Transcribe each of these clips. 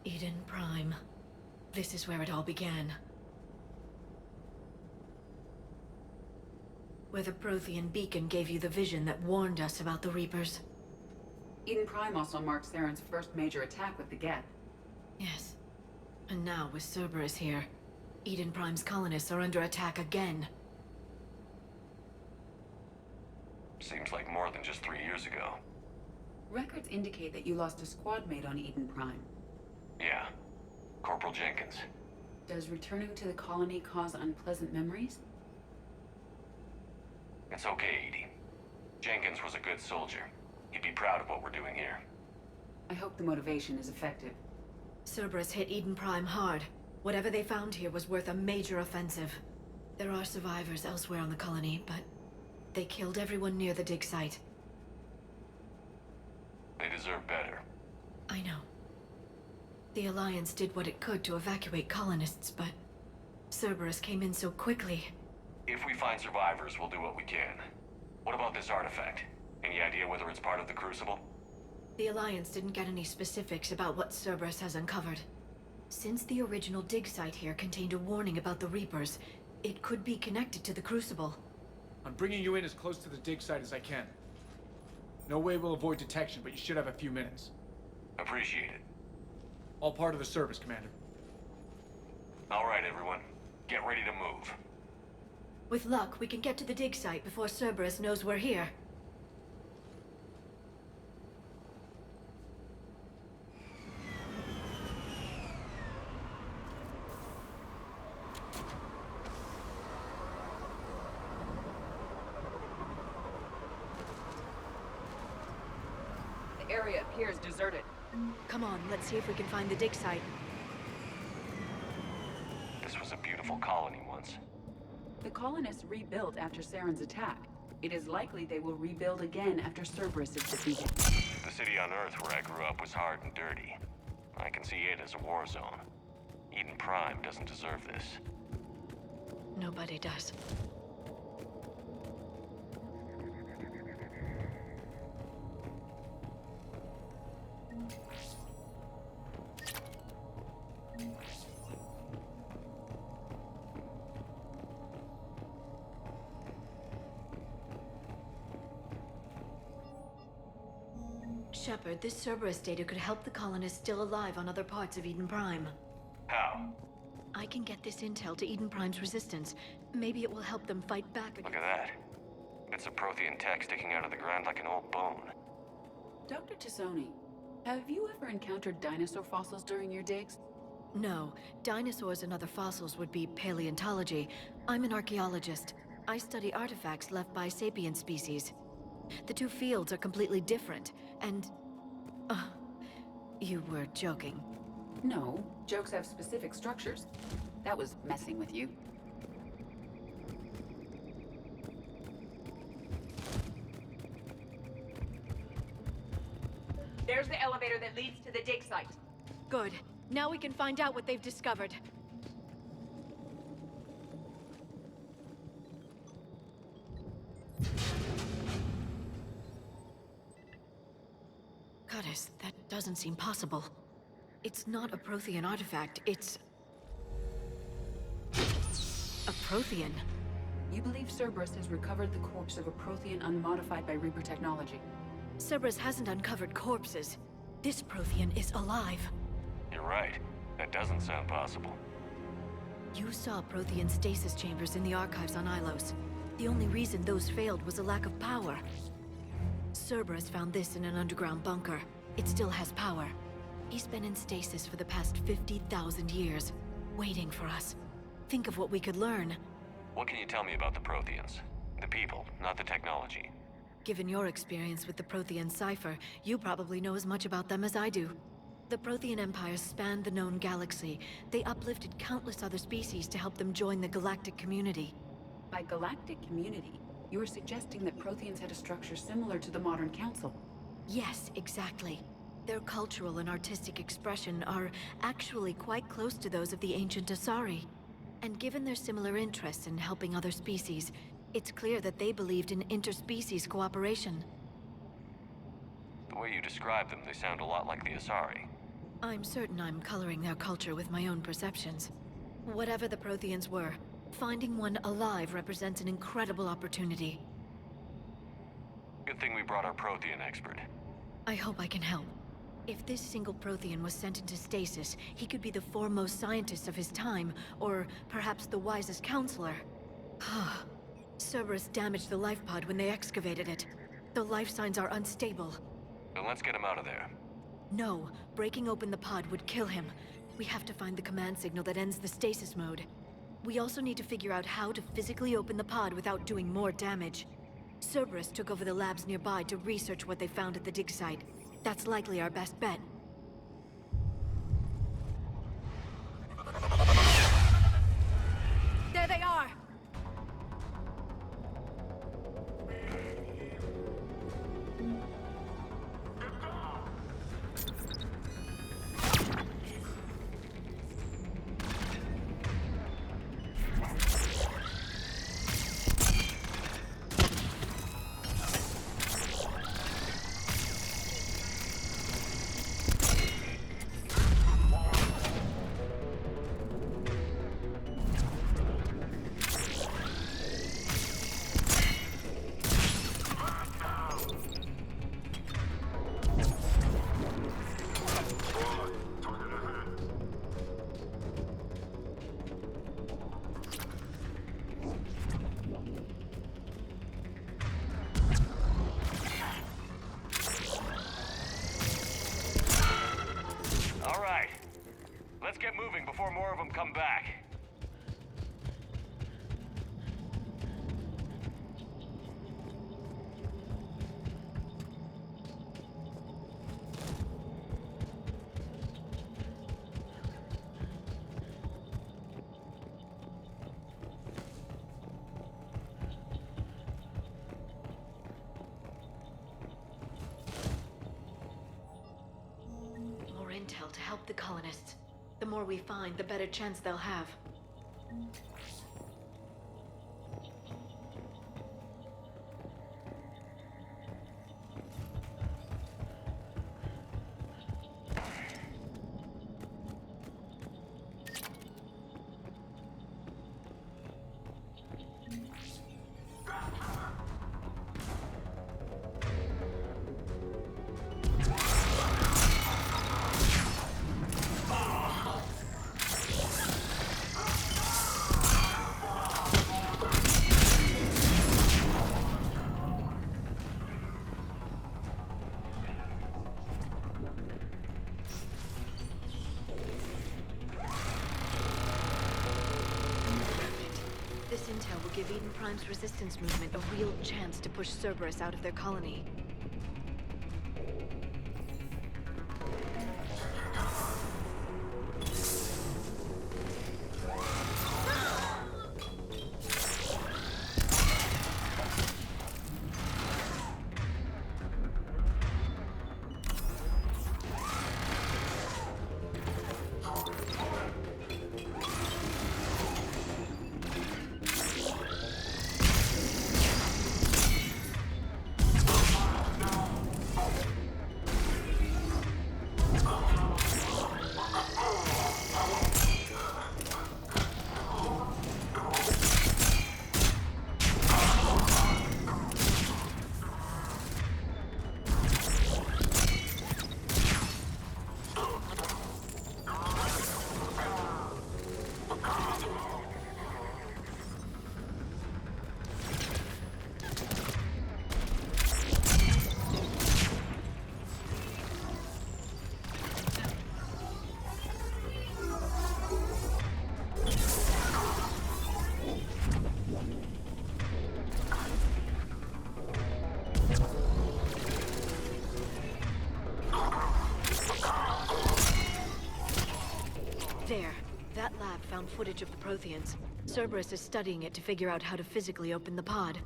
Eden Prime. This is where it all began. Where the Prothean beacon gave you the vision that warned us about the Reapers. Eden Prime also marks Theron's first major attack with the Geth. Yes. And now, with Cerberus here, Eden Prime's colonists are under attack again. Seems like more than just 3 years ago. Records indicate that you lost a squad mate on Eden Prime. Yeah. Corporal Jenkins. Does returning to the colony cause unpleasant memories? It's okay, Edie. Jenkins was a good soldier. He'd be proud of what we're doing here. I hope the motivation is effective. Cerberus hit Eden Prime hard. Whatever they found here was worth a major offensive. There are survivors elsewhere on the colony, but they killed everyone near the dig site. They deserve better. I know. The Alliance did what it could to evacuate colonists, but Cerberus came in so quickly. If we find survivors, we'll do what we can. What about this artifact? Any idea whether it's part of the Crucible? The Alliance didn't get any specifics about what Cerberus has uncovered. Since the original dig site here contained a warning about the Reapers, it could be connected to the Crucible. I'm bringing you in as close to the dig site as I can. No way we'll avoid detection, but you should have a few minutes. Appreciate it. All part of the service, Commander. All right, everyone. Get ready to move. With luck, we can get to the dig site before Cerberus knows we're here. The area appears deserted. Come on, let's see if we can find the dig site. This was a beautiful colony once. The colonists rebuilt after Saren's attack. It is likely they will rebuild again after Cerberus is defeated. The city on Earth where I grew up was hard and dirty. I can see it as a war zone. Eden Prime doesn't deserve this. Nobody does. Shepard, this Cerberus data could help the colonists still alive on other parts of Eden Prime. How? I can get this intel to Eden Prime's resistance. Maybe it will help them fight back Look against... at that. It's a Prothean tech sticking out of the ground like an old bone. Dr. Tassoni, have you ever encountered dinosaur fossils during your digs? No, dinosaurs and other fossils would be paleontology. I'm an archaeologist. I study artifacts left by sapient species. The two fields are completely different, and... you were joking. No, jokes have specific structures. That was messing with you. There's the elevator that leads to the dig site. Good. Now we can find out what they've discovered. Goddess, that doesn't seem possible. It's not a Prothean artifact, it's... a Prothean. You believe Cerberus has recovered the corpse of a Prothean unmodified by Reaper technology. Cerberus hasn't uncovered corpses. This Prothean is alive. You're right. That doesn't sound possible. You saw Prothean stasis chambers in the archives on Ilos. The only reason those failed was a lack of power. Cerberus found this in an underground bunker. It still has power. He's been in stasis for the past 50,000 years, waiting for us. Think of what we could learn. What can you tell me about the Protheans? The people, not the technology. Given your experience with the Prothean cipher, you probably know as much about them as I do. The Prothean Empire spanned the known galaxy. They uplifted countless other species to help them join the galactic community. By galactic community, you are suggesting that Protheans had a structure similar to the modern council. Yes, exactly. Their cultural and artistic expression are actually quite close to those of the ancient Asari. And given their similar interests in helping other species, it's clear that they believed in interspecies cooperation. The way you describe them, they sound a lot like the Asari. I'm certain I'm coloring their culture with my own perceptions. Whatever the Protheans were, finding one alive represents an incredible opportunity. Good thing we brought our Prothean expert. I hope I can help. If this single Prothean was sent into stasis, he could be the foremost scientist of his time, or perhaps the wisest counselor. Cerberus damaged the life pod when they excavated it. The life signs are unstable. Then let's get him out of there. No, breaking open the pod would kill him. We have to find the command signal that ends the stasis mode. We also need to figure out how to physically open the pod without doing more damage. Cerberus took over the labs nearby to research what they found at the dig site. That's likely our best bet. There they are! Let's get moving before more of them come back. More intel to help the colonists. The more we find, the better chance they'll have. This intel will give Eden Prime's resistance movement a real chance to push Cerberus out of their colony. There. That lab found footage of the Protheans. Cerberus is studying it to figure out how to physically open the pod.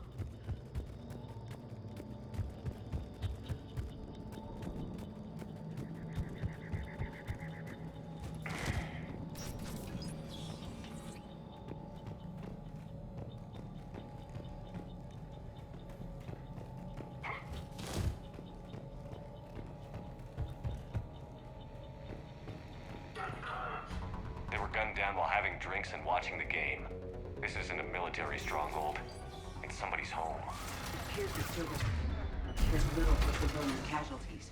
down while having drinks and watching the game. This isn't a military stronghold. It's somebody's home. Here's the service. There's little for civilian casualties.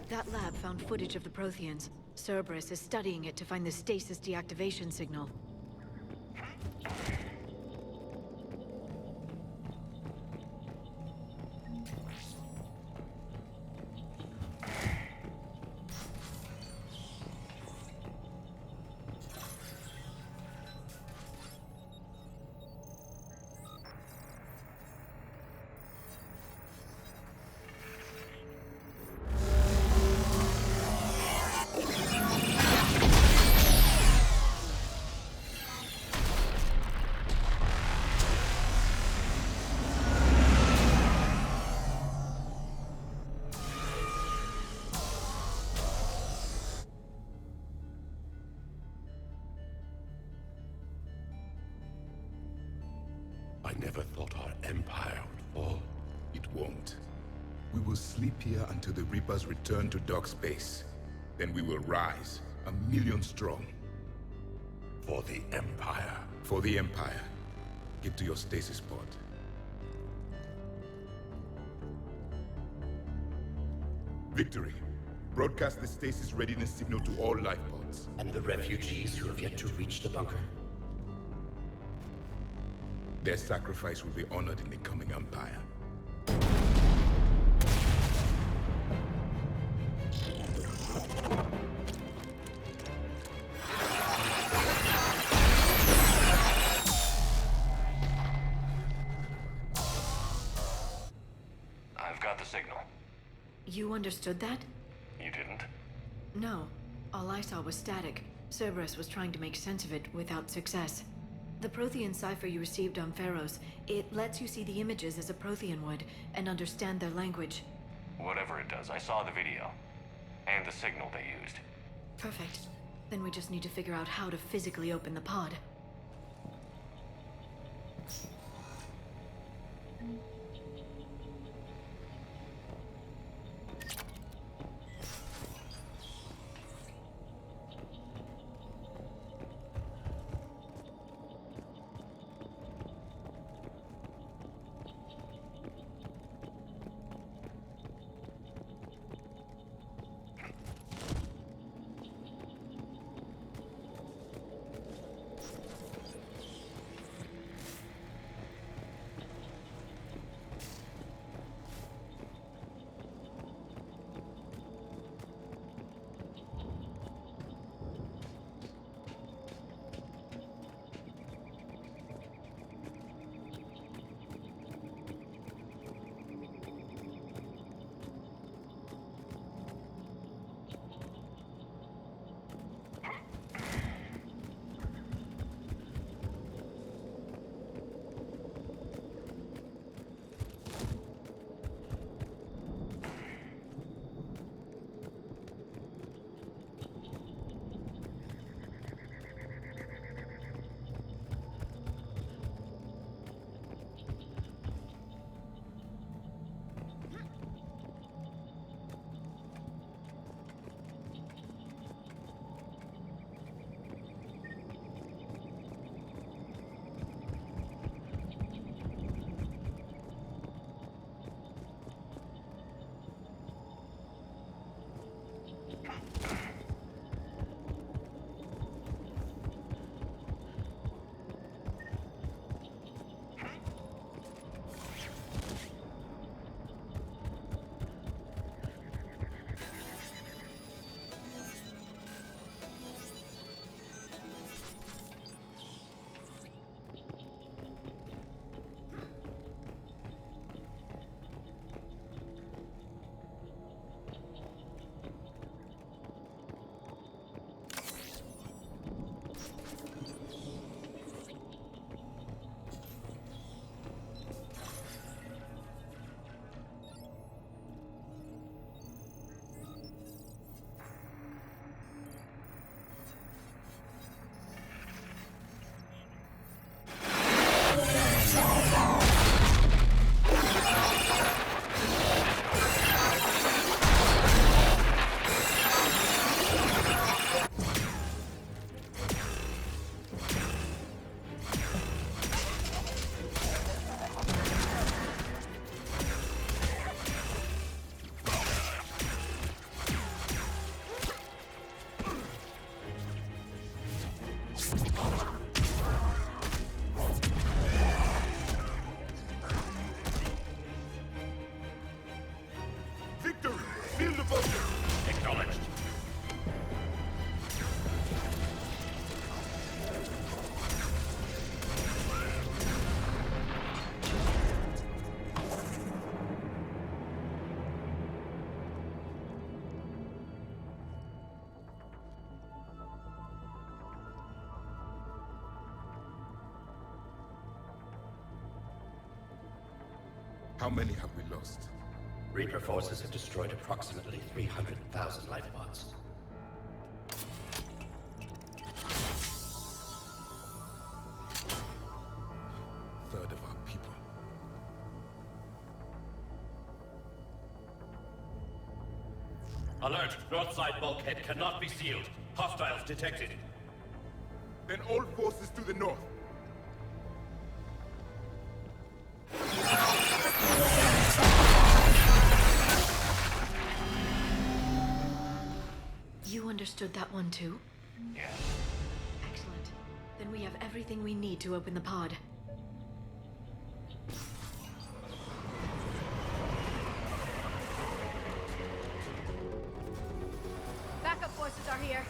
That lab found footage of the Protheans. Cerberus is studying it to find the stasis deactivation signal. I never thought our empire would fall. It won't. We will sleep here until the Reapers return to dark space. Then we will rise, 1,000,000 strong. For the Empire. For the Empire. Get to your stasis pod. Victory. Broadcast the stasis readiness signal to all life pods. And the refugees who have yet to reach the bunker? Their sacrifice will be honored in the coming Empire. I've got the signal. You understood that? You didn't? No. All I saw was static. Cerberus was trying to make sense of it without success. The Prothean cipher you received on Pharaohs, it lets you see the images as a Prothean would, and understand their language. Whatever it does, I saw the video. And the signal they used. Perfect. Then we just need to figure out how to physically open the pod. How many have we lost? Reaper forces have destroyed approximately 300,000 life pods. Third of our people. Alert! North side bulkhead cannot be sealed. Hostiles detected. Then all forces to the north. You understood that one too? Yes. Excellent. Then we have everything we need to open the pod. Backup forces are here.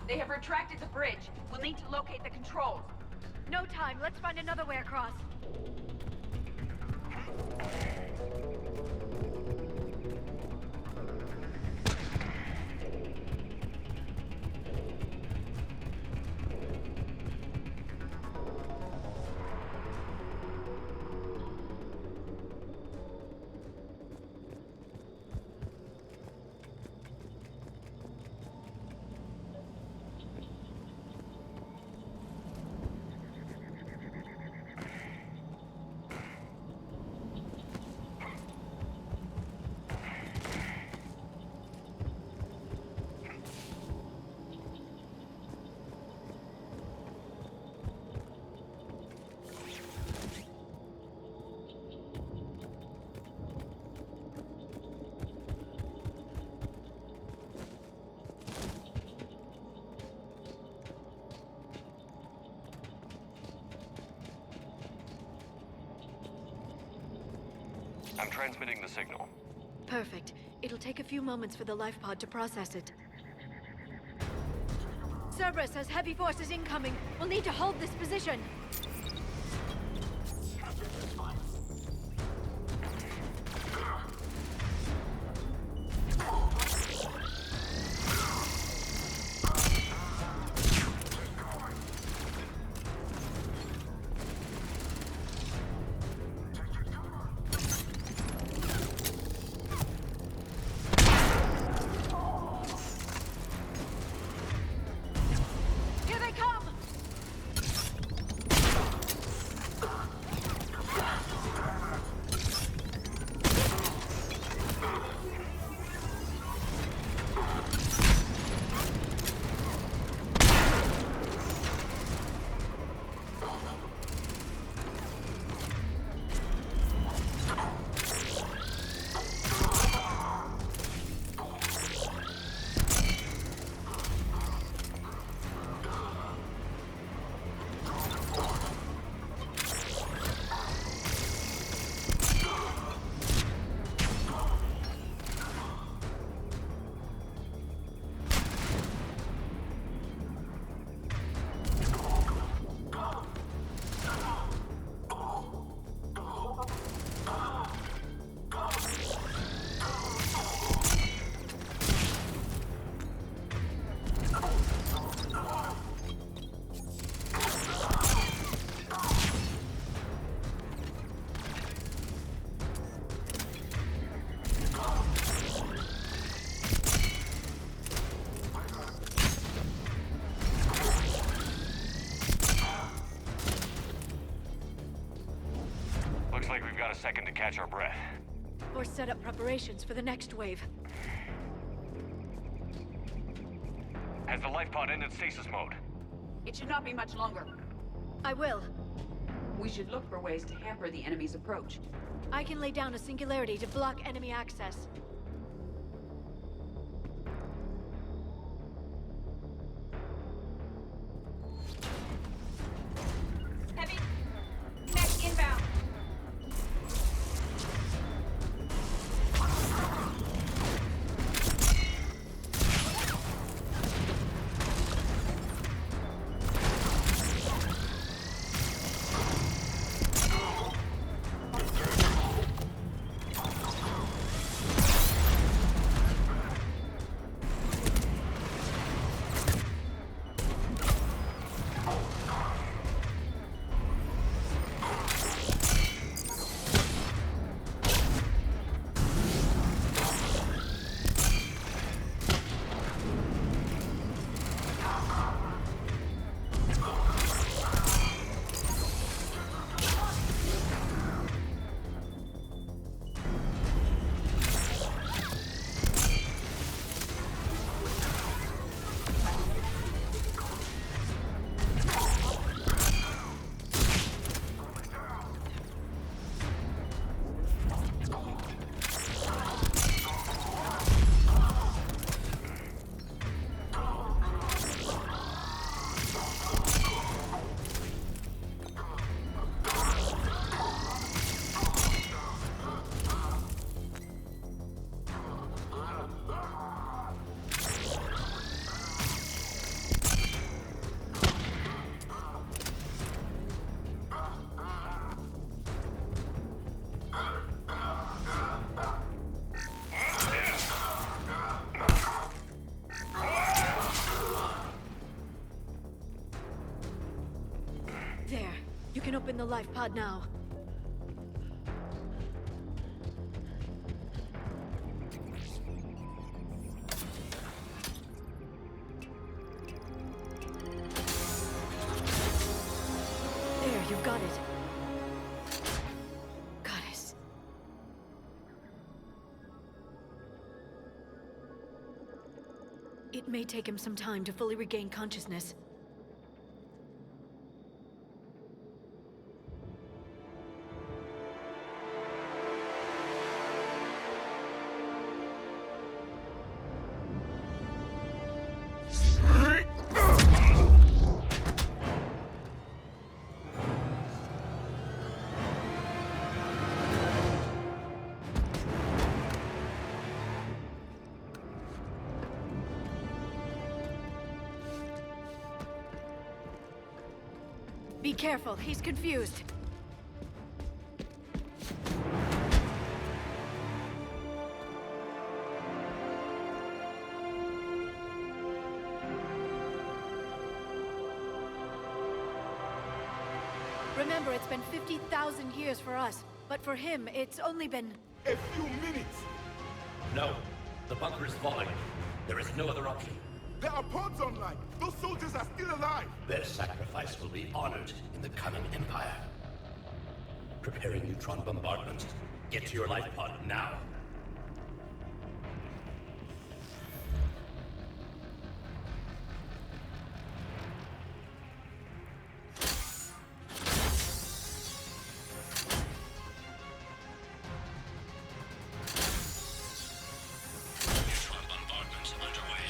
They have retracted the bridge. We'll need to locate the controls. No time. Let's find another way across. I'm transmitting the signal. Perfect. It'll take a few moments for the life pod to process it. Cerberus has heavy forces incoming. We'll need to hold this position. Here they come! Looks like we've got a second to catch our breath. Or set up preparations for the next wave. Has the life pod ended stasis mode? It should not be much longer. I will. We should look for ways to hamper the enemy's approach. I can lay down a singularity to block enemy access. Heavy mech inbound. There. You can open the life pod now. There, you've got it. Goddess. It may take him some time to fully regain consciousness. Be careful, he's confused. Remember, it's been 50,000 years for us, but for him, it's only been... A few minutes! No. The bunker is falling. There is no other option. There are pods online! Those soldiers are still alive! Their sacrifice will be honored in the coming Empire. Preparing neutron bombardment. Get to your life pod now. Neutron bombardment underway.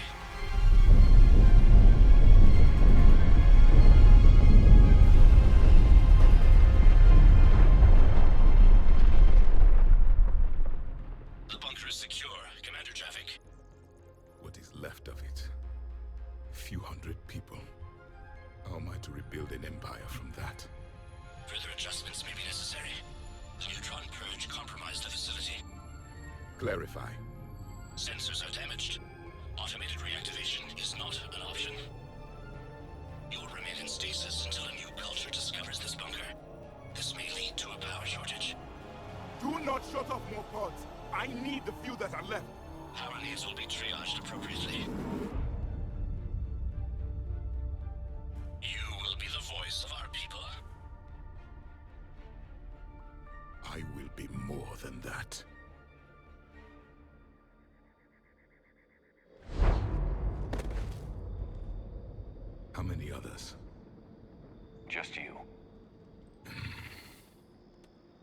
The bunker is secure, Commander Traffic. What is left of it? A few hundred people. How am I to rebuild an empire from that? Further adjustments may be necessary. The neutron purge compromised the facility. Clarify. Sensors are damaged. Automated reactivation is not an option. You will remain in stasis until a new culture discovers this bunker. This may lead to a power shortage. Do not shut off more pods! I need the few that are left! Power needs will be triaged appropriately. You will be the voice of our people. I will be more than that. How many others? Just you.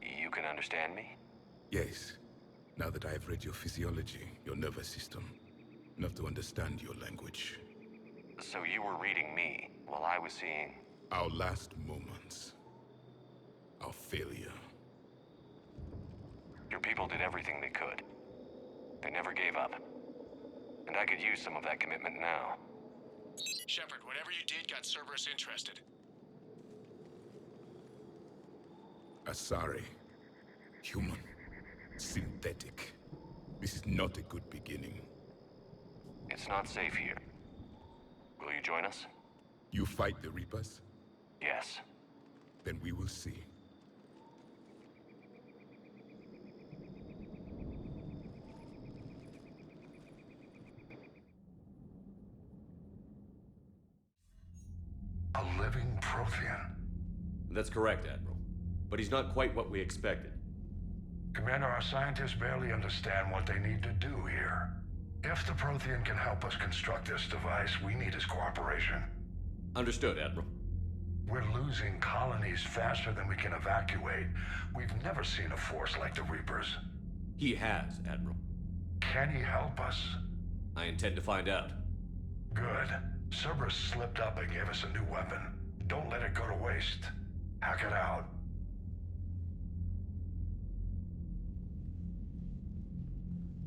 You can understand me? Yes. Now that I have read your physiology, your nervous system, enough to understand your language. So you were reading me, while I was seeing... Our last moments. Our failure. Your people did everything they could. They never gave up. And I could use some of that commitment now. Shepard, whatever you did got Cerberus interested. Asari. Human. Synthetic. This is not a good beginning. It's not safe here. Will you join us? You fight the Reapers? Yes. Then we will see. A living Prothean. That's correct, Admiral. But he's not quite what we expected. Commander, our scientists barely understand what they need to do here. If the Prothean can help us construct this device, we need his cooperation. Understood, Admiral. We're losing colonies faster than we can evacuate. We've never seen a force like the Reapers. He has, Admiral. Can he help us? I intend to find out. Good. Cerberus slipped up and gave us a new weapon. Don't let it go to waste. Hack it out.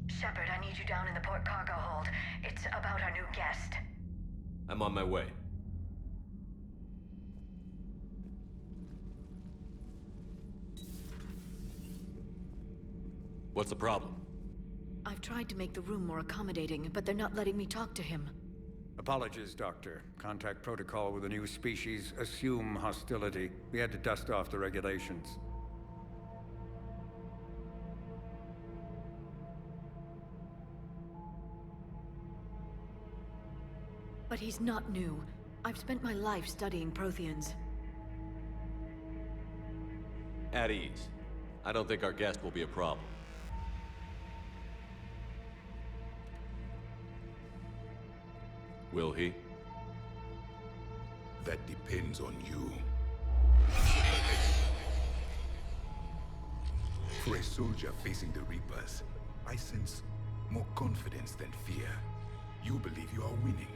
Shepard, I need you down in the port cargo hold. It's about our new guest. I'm on my way. What's the problem? I've tried to make the room more accommodating, but they're not letting me talk to him. Apologies, Doctor. Contact protocol with a new species. Assume hostility. We had to dust off the regulations. But he's not new. I've spent my life studying Protheans. At ease. I don't think our guest will be a problem. Will he? That depends on you. For a soldier facing the Reapers, I sense more confidence than fear. You believe you are winning.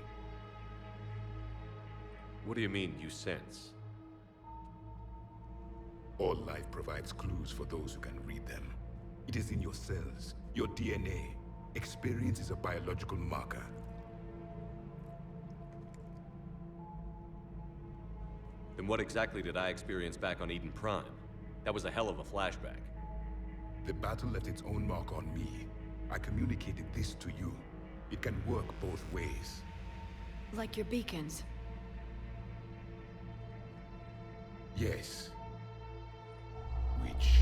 What do you mean, you sense? All life provides clues for those who can read them. It is in your cells, your DNA. Experience is a biological marker. Then And what exactly did I experience back on Eden Prime? That was a hell of a flashback. The battle left its own mark on me. I communicated this to you. It can work both ways. Like your beacons. Yes. Which...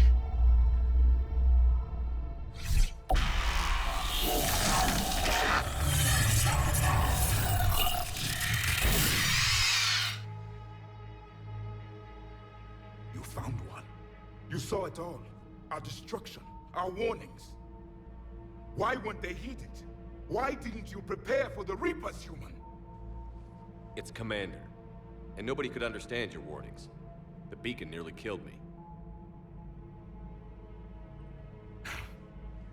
You found one. You saw it all. Our destruction, our warnings. Why weren't they heeded? Why didn't you prepare for the Reapers, human? It's Commander. And nobody could understand your warnings. The beacon nearly killed me.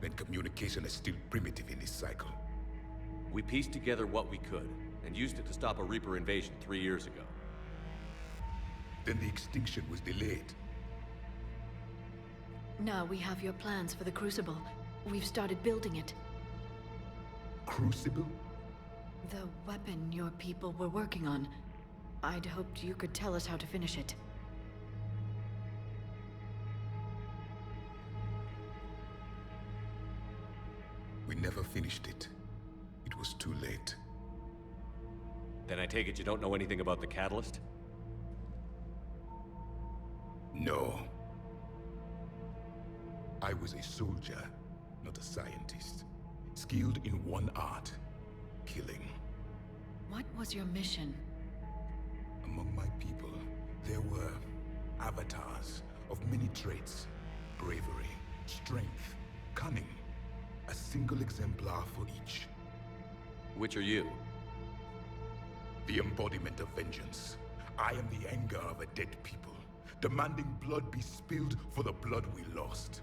Then communication is still primitive in this cycle. We pieced together what we could, and used it to stop a Reaper invasion 3 years ago. Then the extinction was delayed. Now we have your plans for the Crucible. We've started building it. Crucible? The weapon your people were working on. I'd hoped you could tell us how to finish it. We never finished it. It was too late. Then I take it you don't know anything about the catalyst? No. I was a soldier, not a scientist. Skilled in one art, killing. What was your mission? Among my people, there were avatars of many traits. Bravery, strength, cunning. A single exemplar for each. Which are you? The embodiment of vengeance. I am the anger of a dead people, demanding blood be spilled for the blood we lost.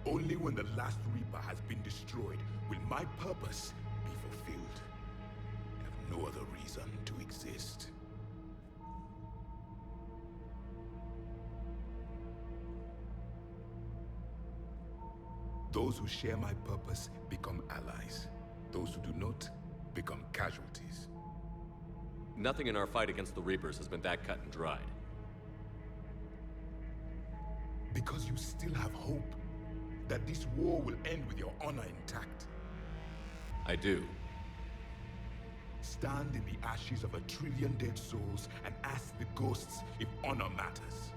Only when the last Reaper has been destroyed will my purpose be fulfilled. I have no other reason to exist. Those who share my purpose become allies. Those who do not become casualties. Nothing in our fight against the Reapers has been that cut and dried. Because you still have hope that this war will end with your honor intact. I do. Stand in the ashes of 1 trillion dead souls and ask the ghosts if honor matters.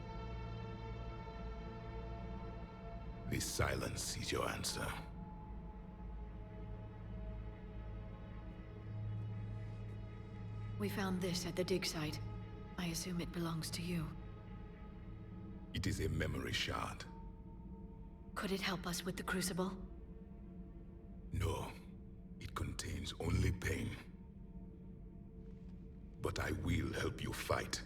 This silence is your answer. We found this at the dig site. I assume it belongs to you. It is a memory shard. Could it help us with the Crucible? No, it contains only pain. But I will help you fight.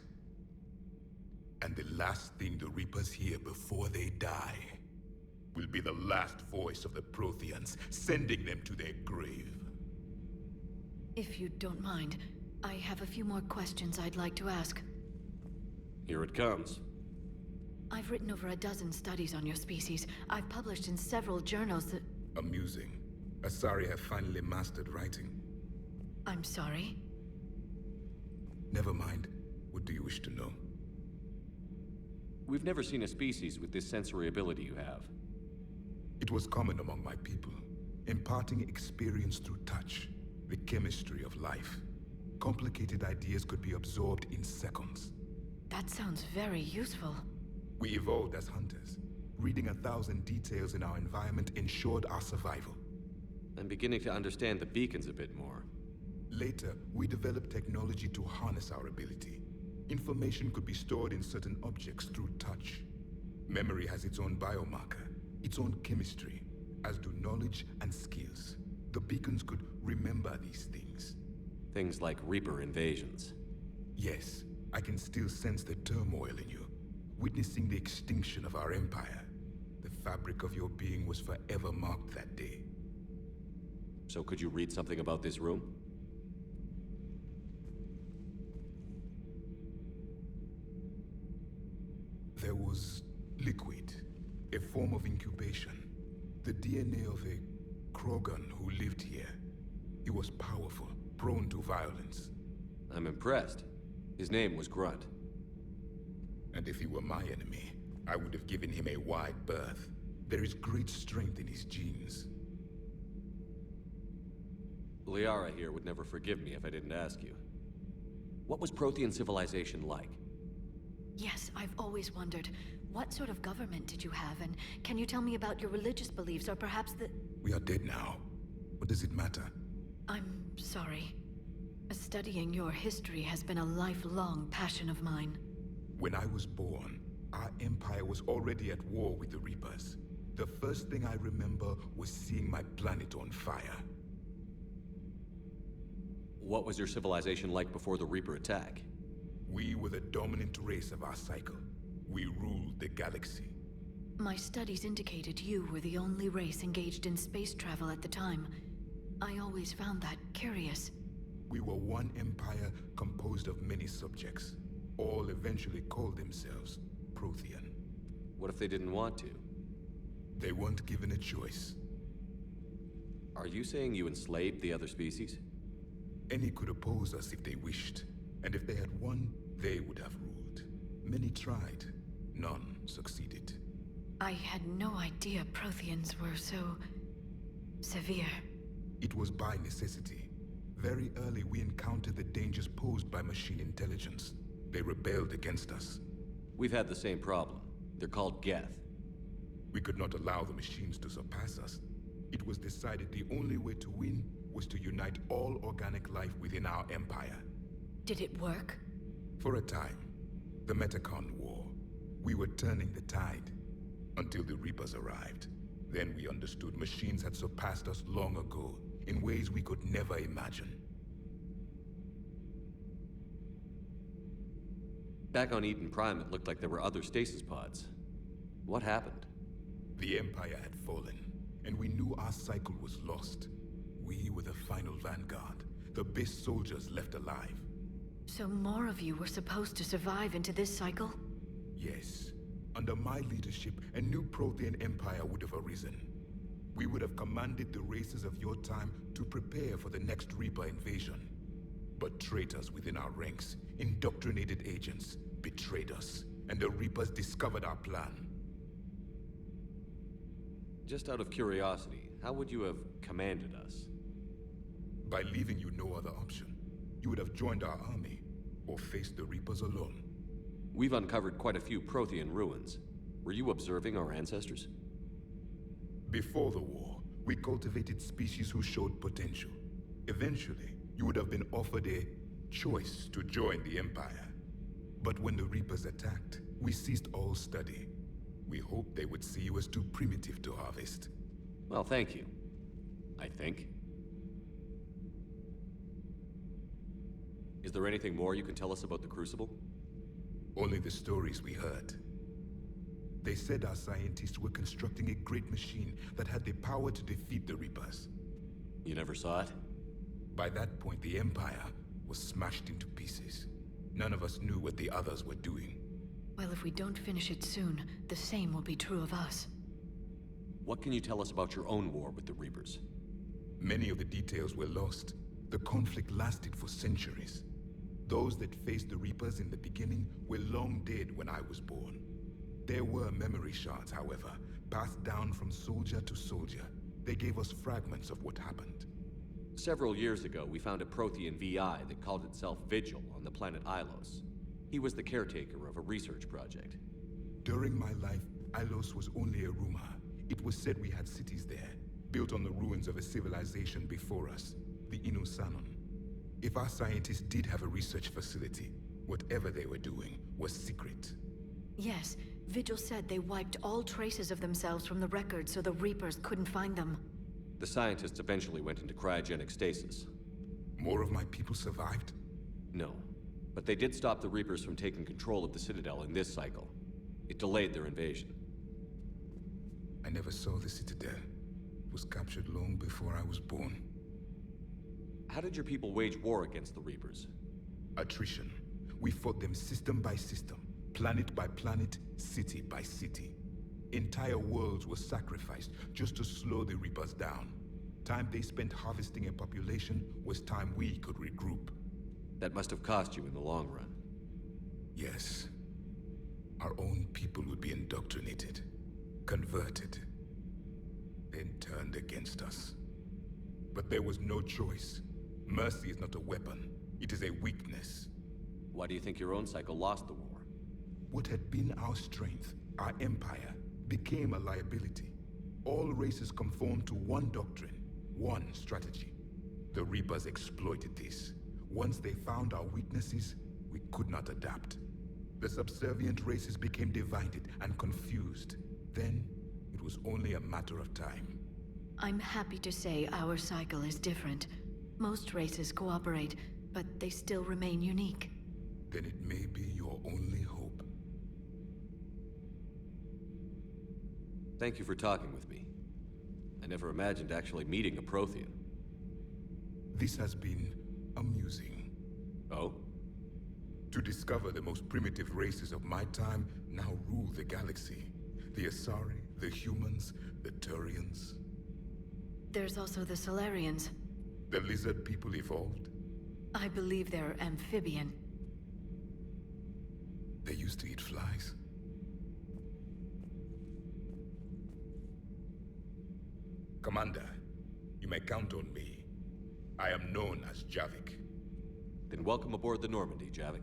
And the last thing the Reapers hear before they die will be the last voice of the Protheans, sending them to their grave. If you don't mind, I have a few more questions I'd like to ask. Here it comes. I've written over a dozen studies on your species. I've published in several journals that... Amusing. Asari have finally mastered writing. I'm sorry? Never mind. What do you wish to know? We've never seen a species with this sensory ability you have. It was common among my people, imparting experience through touch, the chemistry of life. Complicated ideas could be absorbed in seconds. That sounds very useful. We evolved as hunters. Reading 1,000 details in our environment ensured our survival. I'm beginning to understand the beacons a bit more. Later, we developed technology to harness our ability. Information could be stored in certain objects through touch. Memory has its own biomarker, its own chemistry, as do knowledge and skills. The beacons could remember these things. Things like Reaper invasions. Yes, I can still sense the turmoil in you, witnessing the extinction of our empire. The fabric of your being was forever marked that day. So could you read something about this room? There was liquid, a form of incubation. The DNA of a Krogan who lived here. He was powerful, prone to violence. I'm impressed. His name was Grunt. And if he were my enemy, I would have given him a wide berth. There is great strength in his genes. Liara here would never forgive me if I didn't ask you. What was Prothean civilization like? Yes, I've always wondered, what sort of government did you have, and can you tell me about your religious beliefs, or perhaps the... We are dead now. What does it matter? I'm sorry. Studying your history has been a lifelong passion of mine. When I was born, our empire was already at war with the Reapers. The first thing I remember was seeing my planet on fire. What was your civilization like before the Reaper attack? We were the dominant race of our cycle. We ruled the galaxy. My studies indicated you were the only race engaged in space travel at the time. I always found that curious. We were one empire composed of many subjects. All eventually called themselves Prothean. What if they didn't want to? They weren't given a choice. Are you saying you enslaved the other species? Any could oppose us if they wished. And if they had won, they would have ruled. Many tried. None succeeded. I had no idea Protheans were so... severe. It was by necessity. Very early we encountered the dangers posed by machine intelligence. They rebelled against us. We've had the same problem. They're called Geth. We could not allow the machines to surpass us. It was decided the only way to win was to unite all organic life within our empire. Did it work? For a time. The Metacon War. We were turning the tide. Until the Reapers arrived. Then we understood machines had surpassed us long ago, in ways we could never imagine. Back on Eden Prime, it looked like there were other stasis pods. What happened? The Empire had fallen, and we knew our cycle was lost. We were the final vanguard, the best soldiers left alive. So more of you were supposed to survive into this cycle? Yes. Under my leadership, a new Prothean empire would have arisen. We would have commanded the races of your time to prepare for the next Reaper invasion. But traitors within our ranks, indoctrinated agents, betrayed us, and the Reapers discovered our plan. Just out of curiosity, how would you have commanded us? By leaving you no other option. You would have joined our army, or faced the Reapers alone. We've uncovered quite a few Prothean ruins. Were you observing our ancestors? Before the war, we cultivated species who showed potential. Eventually, you would have been offered a choice to join the Empire. But when the Reapers attacked, we ceased all study. We hoped they would see you as too primitive to harvest. Well, thank you. I think. Is there anything more you can tell us about the Crucible? Only the stories we heard. They said our scientists were constructing a great machine that had the power to defeat the Reapers. You never saw it? By that point, the Empire was smashed into pieces. None of us knew what the others were doing. Well, if we don't finish it soon, the same will be true of us. What can you tell us about your own war with the Reapers? Many of the details were lost. The conflict lasted for centuries. Those that faced the Reapers in the beginning were long dead when I was born. There were memory shards, however, passed down from soldier to soldier. They gave us fragments of what happened. Several years ago, we found a Prothean VI that called itself Vigil on the planet Ilos. He was the caretaker of a research project. During my life, Ilos was only a rumor. It was said we had cities there, built on the ruins of a civilization before us, the Inusanon. If our scientists did have a research facility, whatever they were doing was secret. Yes, Vigil said they wiped all traces of themselves from the records so the Reapers couldn't find them. The scientists eventually went into cryogenic stasis. More of my people survived? No, but they did stop the Reapers from taking control of the Citadel in this cycle. It delayed their invasion. I never saw the Citadel. It was captured long before I was born. How did your people wage war against the Reapers? Attrition. We fought them system by system, planet by planet, city by city. Entire worlds were sacrificed just to slow the Reapers down. Time they spent harvesting a population was time we could regroup. That must have cost you in the long run. Yes. our own people would be indoctrinated, converted, then turned against us. But there was no choice. Mercy is not a weapon, it is a weakness. Why do you think your own cycle lost the war? What had been our strength, our empire, became a liability. All races conformed to one doctrine, one strategy. The Reapers exploited this. Once they found our weaknesses, we could not adapt. The subservient races became divided and confused. Then, it was only a matter of time. I'm happy to say our cycle is different. Most races cooperate, but they still remain unique. Then it may be your only hope. Thank you for talking with me. I never imagined actually meeting a Prothean. This has been amusing. Oh? To discover the most primitive races of my time now rule the galaxy. The Asari, the humans, the Turians. There's also the Solarians. The lizard people evolved. I believe they're amphibian. They used to eat flies. Commander, you may count on me. I am known as Javik. Then welcome aboard the Normandy, Javik.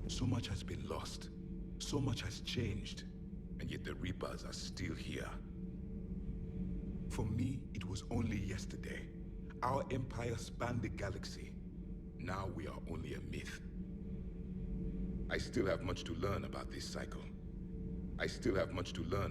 So much has been lost. So much has changed. And yet the Reapers are still here. For me, it was only yesterday. Our empire spanned the galaxy. Now we are only a myth. I still have much to learn about this cycle. I still have much to learn